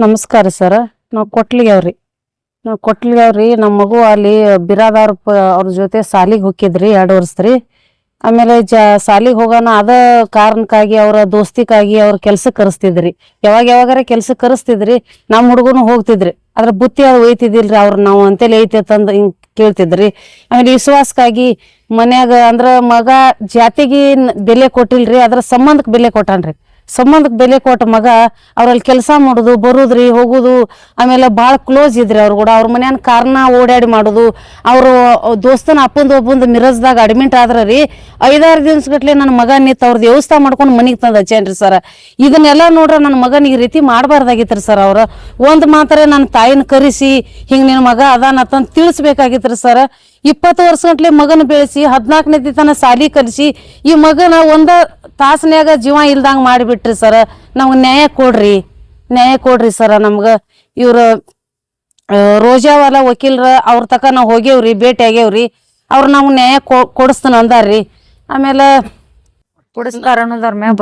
ನಮಸ್ಕಾರ ಸರ್. ನಾವು ಕೊಟ್ಲಿಗವ್ರಿ ನಮ್ಮ ಮಗು ಅಲ್ಲಿ ಬಿರಾದವ್ರ ಅವ್ರ ಜೊತೆ ಸಾಲಿಗೆ ಹೋಗಿದ್ರಿ 2 ವರ್ಷ. ಆಮೇಲೆ ಸಾಲಿಗೆ ಹೋಗೋಣ ಅದ ಕಾರಣಕ್ಕಾಗಿ ಅವ್ರ ದೋಸ್ತಿಗಾಗಿ ಅವ್ರ ಕೆಲ್ಸಕ್ಕೆ ಕರೆಸ್ತಿದ್ರಿ. ಯಾವಾಗಾರ ಕೆಲ್ಸಕ್ಕೆ ಕರೆಸ್ತಿದ್ರಿ. ನಮ್ಮ ಹುಡುಗನು ಹೋಗ್ತಿದ್ರಿ. ಅದ್ರ ಬುತ್ತಿ ಅದು ಒಯ್ತಿದಿಲ್ರಿ. ಅವ್ರ ನಾವು ಅಂತೇಳಿ ಐತೆ ತಂದ ಹಿಂಗ್ ಕೇಳ್ತಿದ್ರಿ. ಆಮೇಲೆ ವಿಶ್ವಾಸಕ್ಕಾಗಿ ಮನ್ಯಾಗ ಅಂದ್ರ ಮಗ ಜಾತಿಗೆ ಬೆಲೆ ಕೊಟ್ಟಿಲ್ರಿ, ಅದ್ರ ಸಂಬಂಧಕ್ಕೆ ಬೆಲೆ ಕೊಟ್ಟಾನ್ರಿ. ಸಂಬಂಧಕ್ಕೆ ಬೆಲೆ ಕೊಟ್ಟ ಮಗ ಅವ್ರಲ್ಲಿ ಕೆಲಸ ಮಾಡುದು ಬರುದ್ರಿ ಹೋಗುದು. ಆಮೇಲೆ ಬಾಳ ಕ್ಲೋಸ್ ಇದ್ರಿ ಅವ್ರು ಕೂಡ. ಅವ್ರ ಮನ್ಯಾನ ಕಾರ್ನ ಓಡಾಡಿ ಮಾಡುದು. ಅವ್ರು ದೋಸ್ತನ ಒಬ್ಬಂದು ಮಿರಜ್ದಾಗ ಅಡ್ಮಿಟ್ ಆದ್ರಿ. 5-6 ದಿವ್ಸ ಗಟ್ಲೆ ನನ್ನ ಮಗ ನಿಂತ ಅವ್ರದ್ದು ವ್ಯವಸ್ಥೆ ಮಾಡ್ಕೊಂಡು ಮನಿಗ್ ತಂದ ಹಚ್ಚೇನ್ರಿ ಸರ್. ಇದನ್ನೆಲ್ಲ ನೋಡ್ರ ನನ್ನ ಮಗನ ಈ ರೀತಿ ಮಾಡಬಾರ್ದಾಗಿತ್ರಿ ಸರ್. ಅವ್ರ ಒಂದ್ ಮಾತ್ರೆ ನನ್ನ ತಾಯಿನ ಕರೆಸಿ ಹಿಂಗ್ ನಿನ್ ಮಗ ಅದಾನಂತ ತಿಳಿಸ್ಬೇಕಾಗಿತ್ರಿ ಸರ್. 20 ವರ್ಷ ಗಂಟ್ಲೆ ಮಗನ ಬೆಳೆಸಿ 14ನೇ ತನ ಸಾಲಿ ಕಲಿಸಿ ಈ ಮಗನ ಒಂದ ತಾಸನ್ಯಾಗ ಜೀವ ಇಲ್ದಂಗ ಮಾಡಿಬಿಟ್ರಿ ಸರ್. ನಮ್ಗ ನ್ಯಾಯ ಕೊಡ್ರಿ ಸರ್. ನಮ್ಗ ಇವ್ರ ರೋಜಾವಾಲ ವಕೀಲ್ರ ಅವ್ರ ತಕ ನಾವ್ ಹೋಗ್ಯವ್ರಿ, ಭೇಟಿ ಆಗ್ಯವ್ರಿ. ಅವ್ರ ನಮ್ಗ್ ನ್ಯಾಯ ಕೊಡಿಸ್ತಾನ ಅಂದಾರ್ರಿ. ಆಮೇಲೆ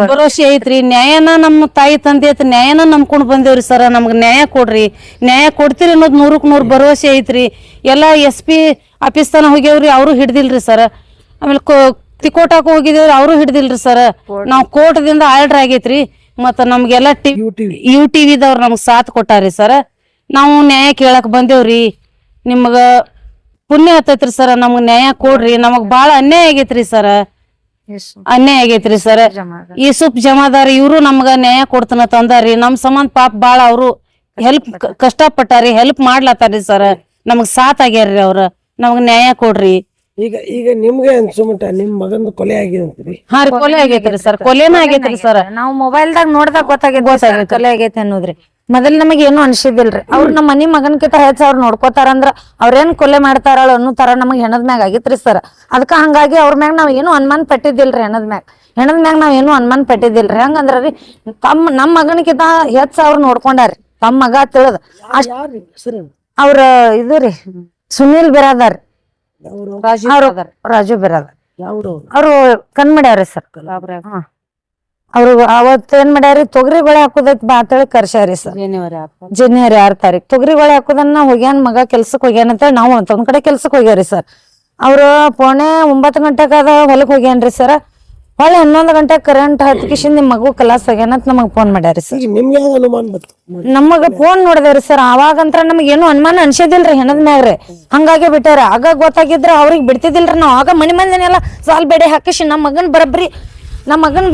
ಭರೋಸೆ ಐತ್ರಿ. ನ್ಯಾಯನ ನಮ್ಮ ತಾಯಿ ತಂದೆ ಐತಿ, ನ್ಯಾಯನ ನಂಬ್ಕೊಂಡ್ ಬಂದೇವ್ರಿ ಸರ್. ನಮ್ಗ ನ್ಯಾಯ ಕೊಡ್ರಿ, ನ್ಯಾಯ ಕೊಡ್ತೀರಿ ಅನ್ನೋದು 100ಕ್ಕೆ 100 ಭರವಸೆ ಐತ್ರಿ. ಎಲ್ಲಾ SP ಆಫೀಸ್ ತನ ಹೋಗ್ಯವ್ರಿ, ಅವರು ಹಿಡ್ದಿಲ್ರಿ ಸರ್. ಆಮೇಲೆ ತಿಕೋಟಾಕ ಹೋಗಿದೇವ್ರಿ, ಅವರು ಹಿಡ್ದಿಲ್ರಿ ಸರ್. ನಾವ್ ಕೋರ್ಟ್ದಿಂದ ಆರ್ಡರ್ ಆಗೇತ್ರಿ. ಮತ್ತ ನಮ್ಗೆಲ್ಲ UTVದವ್ರು ನಮ್ಗ್ ಸಾಥ್ ಕೊಟ್ಟಾರಿ ಸರ್. ನಾವು ನ್ಯಾಯ ಕೇಳಕ್ ಬಂದೇವ್ರಿ. ನಿಮ್ಗ ಪುಣ್ಯ ಹತ್ತೈತ್ರಿ ಸರ್. ನಮ್ಗ್ ನ್ಯಾಯ ಕೊಡ್ರಿ. ನಮಗ್ ಬಾಳ ಅನ್ಯಾಯ ಆಗೇತ್ರಿ ಸರ್. ಯೂಸುಫ್ ಜಮಾದಾರ್ ಇವ್ರು ನಮ್ಗ ನ್ಯಾಯ ಕೊಡ್ತಾನ ತಂದಾರಿ. ನಮ್ ಸಂಬಂಧ ಪಾಪ ಬಾಳ ಅವ್ರು ಕಷ್ಟಪಟ್ಟಾರಿ, ಹೆಲ್ಪ್ ಮಾಡ್ಲತ್ತಾರಿ ಸರ್. ನಮಗ್ ಸಾಥ್ ಆಗ್ಯಾರ್ರಿ ಅವ್ರ. ನಮಗ್ ನ್ಯಾಯ ಕೊಡ್ರಿ. ಈಗ ನಿಮ್ಗೆ ಅನ್ಸುಮಟ ನಿಮ್ ಮಗಂದು ಕೊಲೆ ಆಗಿದಂತ್ರಿ? ಹಾ ರೀ, ಕೊಲೆ ಆಗೇತ್ರಿ ಸರ್. ಕೊಲೆನ ಆಗೇತ್ರಿ ಸರ್. ನಾವ್ ಮೊಬೈಲ್ದಾಗ ನೋಡ್ದಾಗ ಗೊತ್ತಾಗೈತಿ ಕೊಲೆ ಆಗೈತಿ ಅನ್ನೋದ್ರಿ. ಮೊದಲ್ ನಮಗ್ ಏನು ಅನ್ಸಿದಿಲ್ರಿ. ಅವ್ರ ನಮ್ಮ ಮನಿ ಮಗನ್ಕಿಂತ ಹೆಚ್ಚ ಅವ್ರ ನೋಡ್ಕೋತಾರಂದ್ರ ಅವ್ರೇನ್ ಕೊಲೆ ಮಾಡ್ತಾರ ಅನ್ನೋ ತರ ನಮಗ್ ಹೆಣದ ಮ್ಯಾಗ ಆಗಿತ್ರಿ ಸರ್. ಅದಕ್ಕ ಹಂಗಾಗಿ ಅವ್ರ ಮ್ಯಾಗ ನಾವ್ ಏನು ಅನುಮಾನ ಪಟ್ಟಿದ್ದಿಲ್ರಿ. ಹೆಣದ ಮ್ಯಾಗ ನಾವ್ ಏನು ಅನುಮಾನ ಪಟ್ಟಿದ್ದಿಲ್ರಿ. ಹಂಗಂದ್ರಿ ನಮ್ ಮಗನ್ಕಿಂತ ಹೆಚ್ಚ ಅವ್ರ ನೋಡ್ಕೊಂಡಾರಿ. ತಮ್ಮ ಮಗ ತಿಳಿದ ಅವ್ರ ಇದು ರೀ ಸುನೀಲ್ ಬಿರಾದಾರ್, ರಾಜು ಬಿರಾದಾರ್. ಅವ್ರು ಕಣ್ಮಡ್ಯಾವ್ರಿ ಸರ್. ಅವ್ರು ಅವತ್ ಏನ್ ಮಾಡ್ಯಾರಿ, ತೊಗರಿ ಗೊಳೆ ಹಾಕುದೈತ್ ಬಾ ಅಂತೇಳಿ ಕರ್ಸ್ಯಾರಿ ಸರ್. ಜನವರಿ 6 ತಾರೀಕು ತೊಗರಿ ಗೊಳೆ ಹಾಕುದನ್ನ ಹೋಗ್ಯಾನ್ ಮಗ ಕೆಲ್ಸಕ್ ಹೋಗ್ಯಾನ ಅಂತೇಳಿ ನಾವು ಒಂದ್ ಕಡೆ ಕೆಲ್ಸಕ್ ಹೋಗ್ಯಾರಿ ಸರ್. ಅವ್ರು 9 ಗಂಟೆಗ ಅದ ಹೊಲಕ್ ಹೋಗ್ಯಾನ್ರಿ ಸರ್. ಹೊಳೆ 11 ಗಂಟೆಗೆ ಕರೆಂಟ್ ಹತ್ಕಿಶಿಂದ ನಿಮ್ ಮಗು ಕಲಾಸ್ ಆಗ್ಯಾನ ಅಂತ ನಮಗ್ ಫೋನ್ ಮಾಡ್ಯಾರಿ ಸರ್. ನಮಗ ಫೋನ್ ನೋಡಿದೇವ್ರಿ ಸರ್. ಅವಾಗಂತ್ರ ನಮಗ್ ಏನು ಅನುಮಾನ ಅನ್ಸಿದಿಲ್ರಿ ಹೆಣದ ಮ್ಯಾಗ್ರಿ. ಹಂಗಾಗಿ ಬಿಟ್ಟಾರ. ಆಗ ಗೊತ್ತಾಗಿದ್ರ ಅವ್ರಿಗೆ ಬಿಡ್ತಿದಿಲ್ರಿ. ನಾವ್ ಆಗ ಮನಿ ಮಂದಿನೆಲ್ಲ ಸಾಲ್ ಬೇಡೆ ಹಾಕಿಸಿ ನಮ್ಮ ಮಗನ್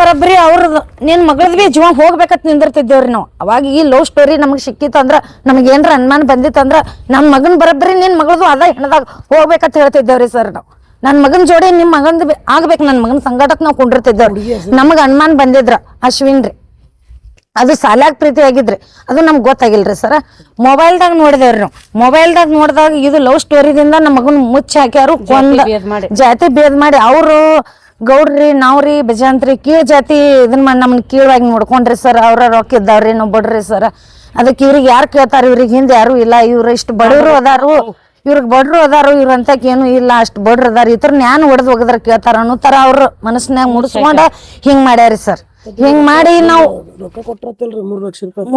ಬರಬ್ರಿ ಅವ್ರದ್ ನಿನ್ ಮಗಳದ್ ಬಿ ಜೀವ ಹೋಗ್ಬೇಕಂತ ನಿಂದಿರ್ತಿದ್ದೇವ್ರಿ ನಾವು. ಅವಾಗ ಈ ಲವ್ ಸ್ಟೋರಿ ನಮಗ್ ಸಿಕ್ಕಿತ್ತು ಅಂದ್ರ ನಮಗ್ ಏನ್ರ ಅನುಮಾನ ಬಂದಿತ್ತಂದ್ರ ನಮ್ ಮಗನ್ ಬರಬ್ರಿ ನಿನ್ ಮಗಳದು ಅದ ಹೆಣದಾಗ ಹೋಗ್ಬೇಕಂತ ಹೇಳ್ತಿದ್ದೇವ್ರಿ ಸರ್. ನಾವು ನನ್ ಮಗನ್ ಜೋಡಿ ನಿಮ್ ಮಗನ್ ಆಗ್ಬೇಕು, ನನ್ ಮಗನ್ ಸಂಗಾಟಕ್ ನಾವ್ ಕುಂಡಿರ್ತಿದ್ದೇವ್ರಿ. ನಮಗ್ ಅನುಮಾನ ಬಂದಿದ್ರ ಅಶ್ವಿನ್ ರೀ. ಅದು ಸಾಲ್ಯಾಗ ಪ್ರೀತಿ ಆಗಿದ್ರಿ. ಅದು ನಮ್ಗ್ ಗೊತ್ತಾಗಿಲ್ರಿ ಸರ್. ಮೊಬೈಲ್ದಾಗ ನೋಡಿದೇವ್ರಿ ನಾವು. ಮೊಬೈಲ್ದಾಗ ನೋಡಿದಾಗ ಇದು ಲವ್ ಸ್ಟೋರಿದಿಂದ ನಮ್ಮ ಮಗನ್ ಮುಚ್ಚಿ ಹಾಕ್ಯಾರು, ಜಾತಿ ಭೇದ್ ಮಾಡಿ. ಅವ್ರು ಗೌಡ್ರಿ, ನಾವ್ರಿ ಬೇಜಾಂತ್ರಿ ಕೀಳ್ ಜಾತಿ ಇದನ್ ಮಾಡಿ ನಮ್ನ ಕೀಳಾಗಿ ನೋಡ್ಕೊಂಡ್ರಿ ಸರ್. ಅವ್ರ ರೊಕ್ಕ ಇದ್ದಾವ್ರಿ, ನಾವ್ ಬಡ್ರಿ ಸರ್. ಅದಕ್ಕೆ ಇವ್ರಿಗೆ ಯಾರು ಕೇಳ್ತಾರ? ಇವ್ರಿಗೆ ಹಿಂದೆ ಯಾರು ಇಲ್ಲ. ಇವ್ರ ಇಷ್ಟು ಬಡವರು ಅದಾರು, ಇವ್ರಿಗೆ ಬಡ್ರು ಅದಾರು, ಇವ್ರಂತಕ್ ಏನು ಇಲ್ಲ, ಅಷ್ಟ್ ಬಡ್ರು ಅದಾರ. ಇತರ ನ್ಯಾನ್ ಹೊಡೆದ್ ಹೋಗದ್ರ ಕೇಳ್ತಾರ ಅನ್ನೋ ತರ ಅವ್ರ ಮನಸ್ನ್ಯಾಗ ಮುಡಿಸ್ಕೊಂಡ ಹಿಂಗ್ ಮಾಡ್ಯಾರಿ ಸರ್. ಹಿಂಗ್ ಮಾಡಿ ನಾವು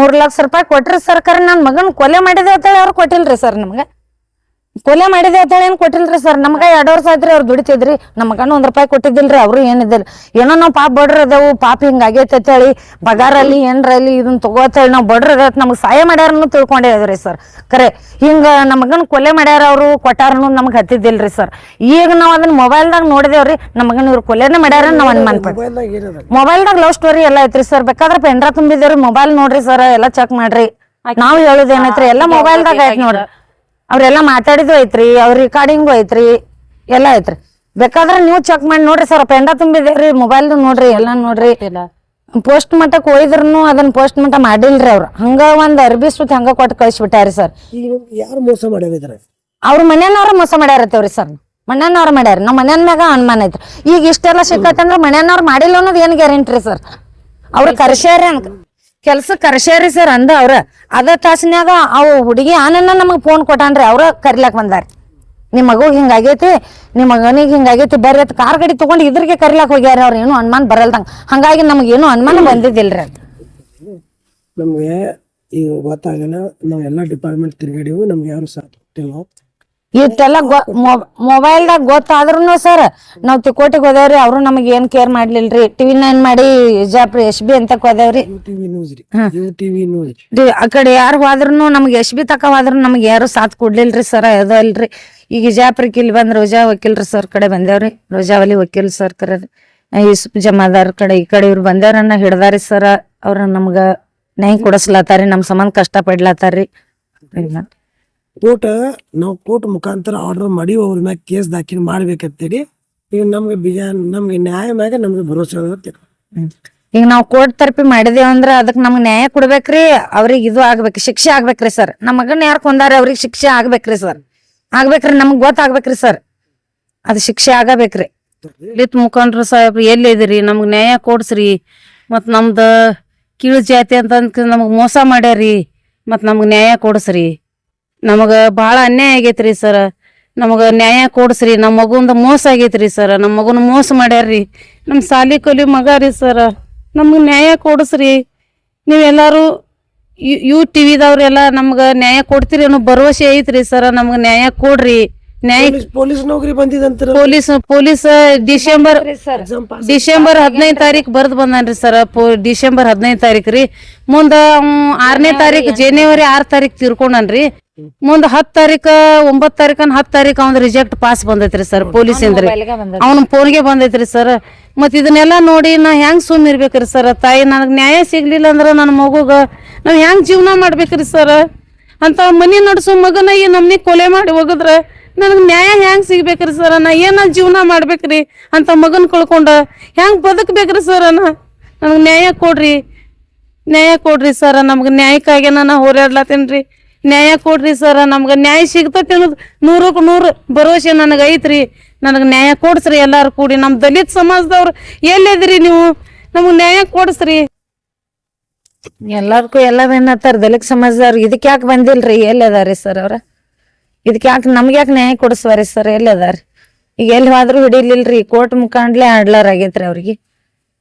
3 ಲಕ್ಷ ರೂಪಾಯಿ ಕೊಟ್ರಿ ಸರ್. ಕರೆ ನನ್ ಮಗನ್ ಕೊಲೆ ಮಾಡಿದೆ ಅಂತೇಳಿ ಅವ್ರು ಕೊಟ್ಟಿಲ್ರಿ ಸರ್. ನಮ್ಗ ಕೊಲೆ ಮಾಡಿದೆ ಅಂತ ಹೇಳಿ ಏನ್ ಕೊಟ್ಟಿಲ್ರಿ ಸರ್. ನಮ್ಗ 2 ವರ್ಷ ಆಯ್ತ್ರಿ ಅವ್ರು ದುಡಿತಿದ್ರಿ. ನಮ್ ಮಗನ 1 ರೂಪಾಯಿ ಕೊಟ್ಟಿದ್ದಿಲ್ರಿ. ಅವ್ರು ಏನಿದ್ದಿಲ್ಲ. ಏನೋ ನಾವ್ ಪಾಪ ಬಡ್ರ ಅದೇವು, ಪಾಪ ಹಿಂಗ ಆಗೈತೆ ಅಂತ ಹೇಳಿ ಬಗಾರಲ್ಲಿ ಏನ್ರಲ್ಲಿ ಇದನ್ನ ತಗೋತೇಳಿ ನಾವ್ ಬಡ್ರ ಅದ ನಮ್ಗ್ ಸಹಾಯ ಮಾಡ್ಯಾರನ್ನು ತಿಳ್ಕೊಂಡೇ ಇದ್ರಿ ಸರ್. ಕರೆ ಹಿಂಗ ನಮ್ ಮಗನ್ ಕೊಲೆ ಮಾಡ್ಯಾರ ಅವ್ರು ಕೊಟ್ಟಾರನು ನಮ್ಗ್ ಹತ್ತಿದ್ದಿಲ್ರಿ ಸರ್. ಈಗ ನಾವ್ ಅದನ್ನ ಮೊಬೈಲ್ದಾಗ ನೋಡಿದೇವ್ರಿ. ನಮ್ ಮಗನ್ ಇವ್ರು ಕೊಲೆನೇ ಮಾಡ್ಯಾರ ನಾವ್ ಅನುಮಾನ ಪಟ್ಟ. ಮೊಬೈಲ್ದಾಗ ಲವ್ ಸ್ಟೋರಿ ಎಲ್ಲ ಐತ್ರಿ ಸರ್. ಬೇಕಾದ್ರೆ ಪೆಂಡ್ರಾ ತುಂಬಿದೇವ್ರಿ. ಮೊಬೈಲ್ ನೋಡ್ರಿ ಸರ್, ಎಲ್ಲಾ ಚೆಕ್ ಮಾಡ್ರಿ. ನಾವ್ ಹೇಳುದ್ ಏನೈತ್ರಿ ಎಲ್ಲಾ ಮೊಬೈಲ್ದಾಗ ಐತ್ ನೋಡ್ರಿ. ಅವ್ರೆಲ್ಲಾ ಮಾತಾಡಿದ್ದು ಐತ್ರಿ, ಅವ್ರ ರೆಕಾರ್ಡಿಂಗು ಐತ್ರಿ, ಎಲ್ಲಾ ಐತ್ರಿ. ಬೇಕಾದ್ರೆ ನೀವು ಚೆಕ್ ಮಾಡಿ ನೋಡ್ರಿ ಸರ್. ಪೆಂಡ ತುಂಬಿದೇವ್ರಿ, ಮೊಬೈಲ್ ನೋಡ್ರಿ, ಎಲ್ಲಾ ನೋಡ್ರಿ. ಪೋಸ್ಟ್ ಮಟ್ಟಕ್ ಹೋಯ್ದ್ರುನು ಅದನ್ನ ಪೋಸ್ಟ್ ಮಟ್ಟ ಮಾಡಿಲ್ರಿ ಅವ್ರು. ಹಂಗ ಒಂದ್ ಅರ್ಬಿ ಸುತ್ತ ಹಂಗ ಕೊಟ್ಟು ಕಳಿಸ್ಬಿಟ್ಟಾರಿ ಸರ್. ಯಾರು ಮೋಸ ಮಾಡ್ಯಾರ? ಅವ್ರ ಮನೆಯವ್ರ ಮೋಸ ಮಾಡ್ಯಾರತ್ತೇವ್ರಿ ಸರ್. ಮನೆಯವ್ರ ಮಾಡ್ಯಾರ. ನಾವ್ ಮನೆಯನ್ ಮ್ಯಾಗ ಅನುಮಾನ ಐತ್ರಿ. ಈಗ ಇಷ್ಟೆಲ್ಲಾ ಸಿಕ್ಕತ್ತಂದ್ರ ಮನೆಯವ್ರ ಮಾಡಿಲ್ಲ ಅನ್ನೋದು ಏನ್ ಗ್ಯಾರಂಟಿ ಸರ್? ಅವ್ರ ಕರ್ಸ್ಯಾರಿ ಕೆಲ್ಸ ಕರ್ಸ್ಯಾರಿ ಸರ್. ಅಂದ ಅವ್ರ ಅದ ತಾಸನ್ಯಾಗ ಅವ್ ಹುಡುಗಿ ಆನನ್ನ ನಮಗ್ ಫೋನ್ ಕೊಟ್ಟಾನ್ರಿ. ಅವ್ರ ಕರಿಲಾಕ್ ಬಂದಾರಿ. ನಿಮ್ ಮಗು ಹಿಂಗಾಗೈತಿ, ನಿಮ್ ಮಗನಿಗೆ ಹಿಂಗಾಗೈತಿ ಬರ್ರಿ ಅಂತ ಕಾರ್ ಗಾಡಿ ತಗೊಂಡ್ ಇದ್ರಿಗೆ ಕರಿಲಾಕ್ ಹೋಗ್ಯಾರ. ಅವ್ರ ಏನು ಅನುಮಾನ ಬರಲ್ದಂಗ. ಹಂಗಾಗಿ ನಮಗ್ ಏನು ಅನುಮಾನ ಬಂದಿದ್ದಿಲ್ರಿ. ನಮ್ಗೆ ಈಗ ಗೊತ್ತಾಗಲ್ಲ, ನಾವೆಲ್ಲ ಡಿಪಾರ್ಟ್ಮೆಂಟ್ ತಿರ್ಗಾಡಿವು, ನಮ್ಗೆ ಯಾರು ಸಾಥ್ ಕೊಟ್ಟಿಲ್ಲ. ಇಷ್ಟೆಲ್ಲ ಮೊಬೈಲ್ದಾಗ ಗೊತ್ತಾದ್ರೂ ಸರ್ ನಾವ್ ತಿಕೋಟಿಗೆ ಹೋದೇವ್ರಿ, ಅವ್ರು ನಮಗ್ ಏನ್ ಕೇರ್ ಮಾಡ್ಲಿಲ್ರಿ. TV9 ಮಾಡಿ ವಿಜಾಪುರ SB ಅಂತ ಹೋದೇವ್ರಿ. UTV ನ್ಯೂಸ್ ರೀ, UTV ನ್ಯೂಸ್. ಆ ಕಡೆ ಯಾರು ಹೋದ್ರುನು ನಮ್ಗೆ SB ತಕ ಹೋದ್ರು ನಮ್ಗೆ ಯಾರು ಸಾಥ್ ಕೊಡ್ಲಿಲ್ರಿ ಸರ್. ಅದು ಅಲ್ರಿ ಈಗ ವಿಜಾಪುರಕ್ಕೆ ಇಲ್ಲಿ ಬಂದ್ ರೋಜಾ ವಕೀಲ್ರ ಸರ್ ಕಡೆ ಬಂದೇವ್ರಿ. ರೋಜಾವಲಿ ವಕೀಲ್ ಸರ್ ಕರೆ ಯೂಸುಫ್ ಜಮಾದಾರ್ ಕಡೆ ಈ ಕಡೆ ಇವ್ರು ಬಂದವ್ರನ್ನ ಹಿಡ್ದಾರಿ ಸರ್. ಅವ್ರ ನಮ್ಗ ನ್ಯಾಯ ಕೊಡಿಸ್ಲತ್ತಾರಿ, ನಮ್ ಸಂಬಂಧ ಕಷ್ಟ ಪಡ್ಲತ್ತಾರಿ. ಕೋರ್ಟ್ ಮುಖಾಂತರ ಆರ್ಡರ್ ಮಾಡಿ ಅವ್ರ ಮ್ಯಾಗ ಕೇಸ್ ದಾಖಲೆ ಮಾಡ್ಬೇಕಂತೇಳಿ ಈಗ ನಮ್ಗೆ ನ್ಯಾಯ ಮ್ಯಾಗ ನಮ್ಗೆ ಭರೋಸೆ ಇರುತ್ತೆ. ಈಗ ನಾವ್ ಕೋರ್ಟ್ ತರಪಿ ಮಾಡಿದೇವ್ ಅಂದ್ರ ಅದಕ್ ನಮ್ಗ್ ನ್ಯಾಯ ಕೊಡ್ಬೇಕ್ರಿ. ಅವ್ರಿಗೆ ಇದು ಆಗ್ಬೇಕ್ರಿ, ಶಿಕ್ಷೆ ಆಗ್ಬೇಕ್ರಿ ಸರ್. ನಮ್ಮ ಮಗನ್ ಯಾರು ಕೊಂದಾರ ಅವ್ರಿಗೆ ಶಿಕ್ಷೆ ಆಗ್ಬೇಕ್ರಿ ಸರ್. ಆಗ್ಬೇಕ್ರಿ, ನಮಗ್ ಗೊತ್ತಾಗ್ಬೇಕ್ರಿ ಸರ್. ಅದ್ ಶಿಕ್ಷೆ ಆಗಬೇಕ್ರಿ. ದಲಿತ ಮುಖಂಡ್ರು ಸಾಹೇಬ್ರು ಎಲ್ಲಿ ಇದಿರಿ, ನಮ್ಗ್ ನ್ಯಾಯ ಕೊಡ್ಸ್ರಿ. ಮತ್ ನಮ್ದ ಕೀಳು ಜಾತಿ ಅಂತ ನಮಗ್ ಮೋಸ ಮಾಡ್ಯಾರಿ, ಮತ್ ನಮ್ಗ್ ನ್ಯಾಯ ಕೊಡ್ಸ್ರಿ. ನಮಗ ಬಹಳ ಅನ್ಯಾಯ ಆಗೈತ್ರಿ ಸರ್. ನಮಗ ನ್ಯಾಯ ಕೊಡ್ಸ್ರಿ. ನಮ್ಮ ಮಗುಂದ ಮೋಸ ಆಗೈತ್ರಿ ಸರ್. ನಮ್ಮ ಮಗುನ ಮೋಸ ಮಾಡ್ಯಾರ್ರಿ. ನಮ್ ಸಾಲಿ ಕಲಿ ಮಗ ರೀ ಸರ್. ನಮ್ಗ ನ್ಯಾಯ ಕೊಡ್ಸ್ರಿ. ನೀವೆಲ್ಲಾರು UTVದವ್ರೆಲ್ಲ ನಮ್ಗ ನ್ಯಾಯ ಕೊಡ್ತೀರಿ ಅನ್ನೋ ಭರವಸೆ ಐತ್ರಿ ಸರ್. ನಮ್ಗ ನ್ಯಾಯ ಕೊಡ್ರಿ. ನ್ಯಾಯ ಪೊಲೀಸ್ ನೌಕರಿ ಬಂದಿದಂತ ಪೊಲೀಸ್ ಡಿಸೆಂಬರ್ 15 ತಾರೀಕು ಬರ್ದ್ ಬಂದನ್ರಿ ಸರ್. ಡಿಸೆಂಬರ್ 15 ತಾರೀಕು ರೀ. ಮುಂದ 6ನೇ ತಾರೀಕು ಜನವರಿ 6 ತಾರೀಕು ತೀರ್ಕೊಂಡನ್ರಿ. ಮುಂದ 10 ತಾರೀಕ 9 ತಾರೀಕ 10 ತಾರೀಕು ಅವ್ನ ರಿಜೆಕ್ಟ್ ಪಾಸ್ ಬಂದೈತ್ರಿ ಸರ್ ಪೊಲೀಸ್ ಇಂದ್ರಿ. ಅವ್ನ ಫೋನ್ಗೆ ಬಂದೈತ್ರಿ ಸರ್. ಮತ್ ಇದನ್ನೆಲ್ಲಾ ನೋಡಿ ನಾ ಹೆಂಗ್ ಸುಮ್ ಇರ್ಬೇಕ್ರಿ ಸರ್. ತಾಯಿ ನನಗ್ ನ್ಯಾಯ ಸಿಗ್ಲಿಲ್ಲ ಅಂದ್ರ ನನ್ನ ಮಗುಗ ನಾವ್ ಹೆಂಗ್ ಜೀವನ ಮಾಡ್ಬೇಕ್ರಿ ಸರ್. ಅಂತ ಮನಿ ನಡ್ಸೋ ಮಗನ ಈ ನಮ್ನಿ ಕೊಲೆ ಮಾಡಿ ಹೋಗದ್ರ ನನಗ್ ನ್ಯಾಯ ಹೆಂಗ್ ಸಿಗ್ಬೇಕ್ರಿ ಸರ್. ನಾ ಏನ ಜೀವನ ಮಾಡ್ಬೇಕ್ರಿ ಅಂತ ಮಗನ್ ಕಳ್ಕೊಂಡ ಹೆಂಗ್ ಬದುಕ್ಬೇಕ್ರಿ ಸರ್. ನನಗ್ ನ್ಯಾಯ ಕೊಡ್ರಿ, ನ್ಯಾಯ ಕೊಡ್ರಿ ಸರ್. ನಮ್ಗ ನ್ಯಾಯಕ್ಕಾಗಿ ನಾ ಹೋರಾಡ್ಲತ್ತೇನ್ರಿ. ನ್ಯಾಯ ಕೊಡ್ರಿ ಸರ್. ನಮ್ಗ ನ್ಯಾಯ ಸಿಗ್ತತಿ ಅನ್ನೋದು 100ಕ್ಕೆ 100 ಭರವಸೆ ನನಗ ಐತ್ರಿ. ನನಗ್ ನ್ಯಾಯ ಕೊಡ್ಸ್ರಿ ಎಲ್ಲಾರು ಕೂಡಿ. ನಮ್ ದಲಿತ ಸಮಾಜದವ್ರು ಎಲ್ಲಿದ್ರಿ ನೀವು, ನಮಗ್ ನ್ಯಾಯ ಕೊಡ್ಸ್ರಿ. ಎಲ್ಲಾರ್ಗೂ ಏನತ್ತಾರ ದಲಿತ ಸಮಾಜದವ್ರು ಇದಕ್ ಯಾಕೆ ಬಂದಿಲ್ರಿ, ಎಲ್ಲಿ ಅದಾರಿ ಸರ್ ಅವ್ರ? ಇದಕ್ ಯಾಕೆ ನಮ್ಗೆ ಯಾಕೆ ನ್ಯಾಯ ಕೊಡಿಸ್ವಾರಿ ಸರ್? ಎಲ್ಲಿ ಅದಾರಿ? ಈಗ ಎಲ್ಲಿ ಹೋದ್ರು ಹಿಡಿಲಿಲ್ರಿ. ಕೋರ್ಟ್ ಮುಖಾಂಡ್ಲೆ ಆಡ್ಲಾರ್ ಆಗೇತ್ರಿ. ಅವ್ರಿಗೆ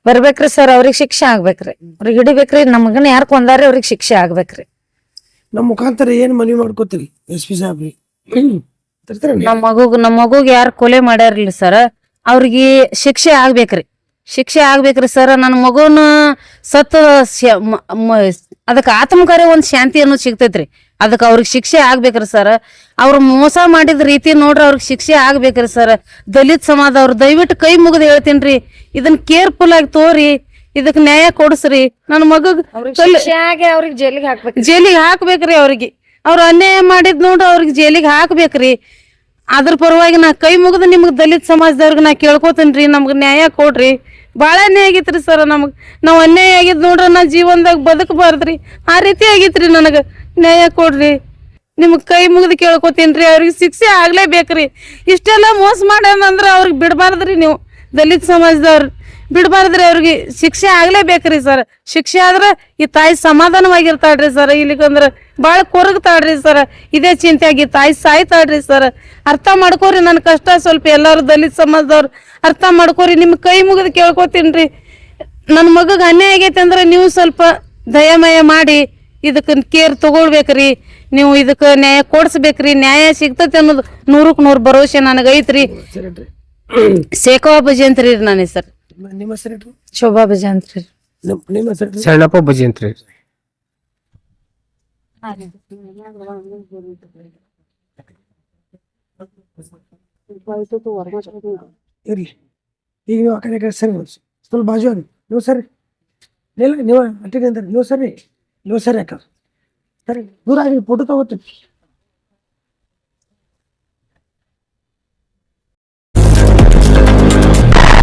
ಬರ್ಬೇಕ್ರಿ ಸರ್. ಅವ್ರಿಗೆ ಶಿಕ್ಷೆ ಆಗ್ಬೇಕ್ರಿ. ಅವ್ರಿಗೆ ಹಿಡಿಬೇಕ್ರಿ. ನಮಗನ ಯಾರು ಕೊಂದಾರಿ ಅವ್ರಿಗೆ ಶಿಕ್ಷೆ ಆಗ್ಬೇಕ್ರಿ. ನಮ್ಮ ಮುಖಾಂತರ ಏನ್ ಮನವಿ ಮಾಡ್ಕೋತೀರಿ SP ಸಾಹೇಬ್ರಿ? ನಮ್ಮ ಮಗುಗ್ ಯಾರು ಕೊಲೆ ಮಾಡ್ಯಾರಲ್ರಿ ಸರ್, ಅವ್ರಿಗೆ ಶಿಕ್ಷೆ ಆಗ್ಬೇಕ್ರಿ. ಶಿಕ್ಷೆ ಆಗ್ಬೇಕ್ರಿ ಸರ್. ನನ್ನ ಮಗುನ ಸತ್ತ ಅದಕ್ಕೆ ಆತ್ಮಕಾರ್ಯ ಒಂದ್ ಶಾಂತಿ ಅನ್ನೋದು ಸಿಗ್ತೈತ್ರಿ. ಅದಕ್ಕೆ ಅವ್ರಿಗೆ ಶಿಕ್ಷೆ ಆಗ್ಬೇಕ್ರಿ ಸರ್. ಅವ್ರು ಮೋಸ ಮಾಡಿದ ರೀತಿ ನೋಡ್ರಿ ಅವ್ರಿಗೆ ಶಿಕ್ಷೆ ಆಗ್ಬೇಕ್ರಿ ಸರ್. ದಲಿತ ಸಮಾಜ ಅವ್ರು ದಯವಿಟ್ಟು ಕೈ ಮುಗಿದು ಹೇಳ್ತೀನ್ರಿ, ಇದನ್ನ ಕೇರ್ಫುಲ್ ಆಗಿ ತೋರಿ, ಇದಕ್ ನ್ಯಾಯ ಕೊಡ್ಸ್ರಿ. ನನ್ನ ಮಗಗ್ ಜೈಲಿಗೆ ಹಾಕ್ಬೇಕ್ರಿ. ಅವ್ರಿಗೆ ಅವ್ರು ಅನ್ಯಾಯ ಮಾಡಿದ್ ನೋಡ್ರಿ ಅವ್ರಿಗೆ ಜೈಲಿಗೆ ಹಾಕ್ಬೇಕ್ರಿ. ಅದ್ರ ಪರವಾಗಿ ನಾ ಕೈ ಮುಗಿದು ನಿಮ್ಗ್ ದಲಿತ ಸಮಾಜದವ್ರಿಗೆ ನಾ ಕೇಳ್ಕೊತೇನ್ರಿ, ನಮ್ಗ್ ನ್ಯಾಯ ಕೊಡ್ರಿ. ಬಾಳ ಅನ್ಯಾಯ ಆಗೈತ್ರಿ ಸರ್. ನಾವ್ ಅನ್ಯಾಯ ಆಗಿದ್ ನೋಡ್ರ ನಾ ಜೀವನದಾಗ ಬದುಕಬಾರ್ದ್ರಿ. ಆ ರೀತಿ ಆಗೈತ್ರಿ. ನನಗ ನ್ಯಾಯ ಕೊಡ್ರಿ. ನಿಮ್ಗ್ ಕೈ ಮುಗಿದು ಕೇಳ್ಕೊತೀನ್ರಿ. ಅವ್ರಿಗೆ ಶಿಕ್ಷೆ ಆಗ್ಲೇಬೇಕ್ರಿ. ಇಷ್ಟೆಲ್ಲಾ ಮೋಸ ಮಾಡ್ಯಾನಂದ್ರ ಅವ್ರಿಗೆ ಬಿಡ್ಬಾರ್ದ್ರಿ. ನೀವು ದಲಿತ ಸಮಾಜದವ್ರು ಬಿಡ್ಬಾರ್ದ್ರಿ. ಅವ್ರಿಗೆ ಶಿಕ್ಷೆ ಆಗ್ಲೇಬೇಕ್ರಿ ಸರ್. ಶಿಕ್ಷೆ ಆದ್ರ ಈ ತಾಯಿ ಸಮಾಧಾನವಾಗಿರ್ತಾಳ್ರಿ ಸರ್. ಇಲ್ಲಿಗಂದ್ರ ಬಾಳ ಕೊರಗ್ತಾಳ್ರಿ ಸರ್. ಇದೇ ಚಿಂತೆ ಆಗಿ ತಾಯಿ ಸಾಯ್ತಾಳ್ರಿ ಸರ್. ಅರ್ಥ ಮಾಡ್ಕೋರಿ ನನ್ ಕಷ್ಟ ಸ್ವಲ್ಪ. ಎಲ್ಲಾರು ದಲಿತ ಸಮಾಜದವ್ರು ಅರ್ಥ ಮಾಡ್ಕೋರಿ. ನಿಮ್ ಕೈ ಮುಗಿದು ಕೇಳ್ಕೊತೀನ್ರಿ. ನನ್ ಮಗಗ್ ಅನ್ಯಾಯ ಆಗೈತೆ ಅಂದ್ರ ನೀವು ಸ್ವಲ್ಪ ದಯಮಯ ಮಾಡಿ ಇದಕ್ ಕೇರ್ ತಗೊಳ್ಬೇಕ್ರಿ. ನೀವು ಇದಕ್ ನ್ಯಾಯ ಕೊಡ್ಸ್ಬೇಕ್ರಿ. ನ್ಯಾಯ ಸಿಗ್ತತಿ ಅನ್ನೋದು 100ಕ್ಕೆ 100 ಭರವಸೆ ನನಗ ಐತ್ರಿ. ಶೇಖವಾ ಭಜಂತ್ರಿ ನನ್ನ ಹೆಸರು. ನಿಮ್ಮ ಹೆಸರು? ಶೋಭಾ ಭಜಂತ್ರಿ. ನಿಮ್ಮ ಹೆಸರು? ಶರಣಪ್ಪ ಭಜಂತ್ರಿ. ಇರ್ಲಿ. ಈಗ ನೀವು ಆ ಕಡೆ ಸರಿ ಸ್ವಲ್ಪ ಬಾಜು ನೀವು ಸರಿ. ಇಲ್ಲ ನೀವು ಅಟ್ಟಿಗೆ ಅಂತಾರೆ ನೀವು ಸರಿ. ನೀವು ಸರಿ ಅಕ್ಕ ಸರಿ. ದೂರ ಆಗಿ ಫೋಟೋ ತಗೋತೀವಿ.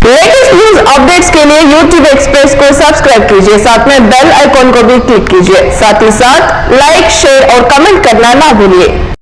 लेटेस्ट न्यूज अपडेट्स के लिए YouTube एक्सप्रेस को सब्सक्राइब कीजिए, साथ में बेल आइकॉन को भी क्लिक कीजिए। साथ ही साथ लाइक, शेयर और कमेंट करना ना भूलिए।